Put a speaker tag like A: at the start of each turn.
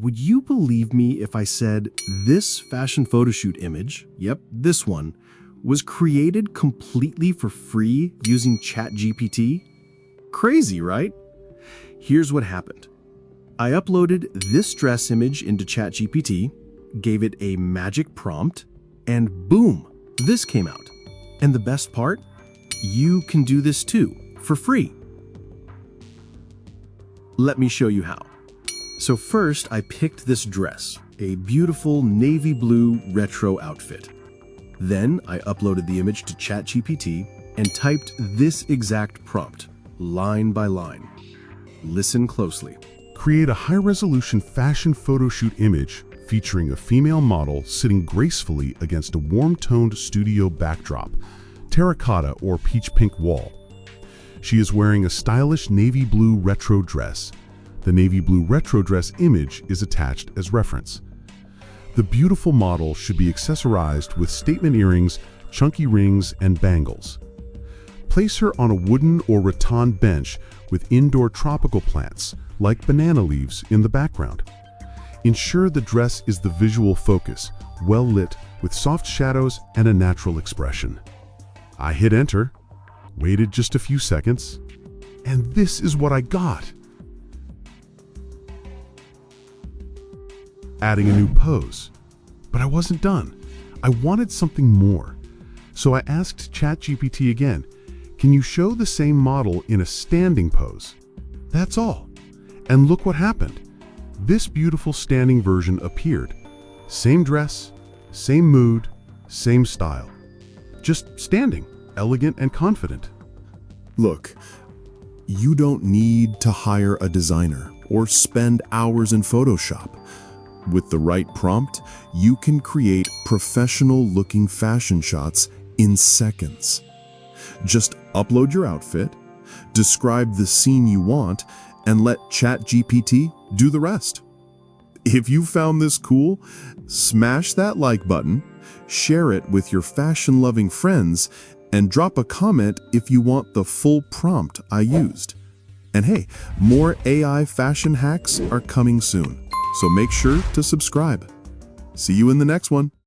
A: would you believe me if I said this fashion photo shoot image, yep, this one, was created completely for free using ChatGPT? Crazy, right? Here's what happened. I uploaded this dress image into ChatGPT, gave it a magic prompt, and boom, this came out. And the best part? You can do this too, for free. Let me show you how. So first, I picked this dress, a beautiful navy blue retro outfit. Then I uploaded the image to ChatGPT and typed this exact prompt, line by line. Listen closely.
B: Create a high-resolution fashion photo shoot image featuring a female model sitting gracefully against a warm-toned studio backdrop, terracotta or peach pink wall. She is wearing a stylish navy blue retro dress. The navy blue retro dress image is attached as reference. The beautiful model should be accessorized with statement earrings, chunky rings, and bangles. Place her on a wooden or rattan bench with indoor tropical plants, like banana leaves, in the background. Ensure the dress is the visual focus, well lit, with soft shadows and a natural expression. I hit enter, waited just a few seconds, and this is what I got. Adding a new pose. But I wasn't done. I wanted something more. So I asked ChatGPT again, can you show the same model in a standing pose? That's all. And look what happened. This beautiful standing version appeared. Same dress, same mood, same style. Just standing, elegant and confident.
C: Look, you don't need to hire a designer or spend hours in Photoshop. With the right prompt, you can create professional-looking fashion shots in seconds. Just upload your outfit, describe the scene you want, and let ChatGPT do the rest. If you found this cool, smash that like button, share it with your fashion-loving friends, and drop a comment if you want the full prompt I used. And hey, more AI fashion hacks are coming soon, so make sure to subscribe. See you in the next one.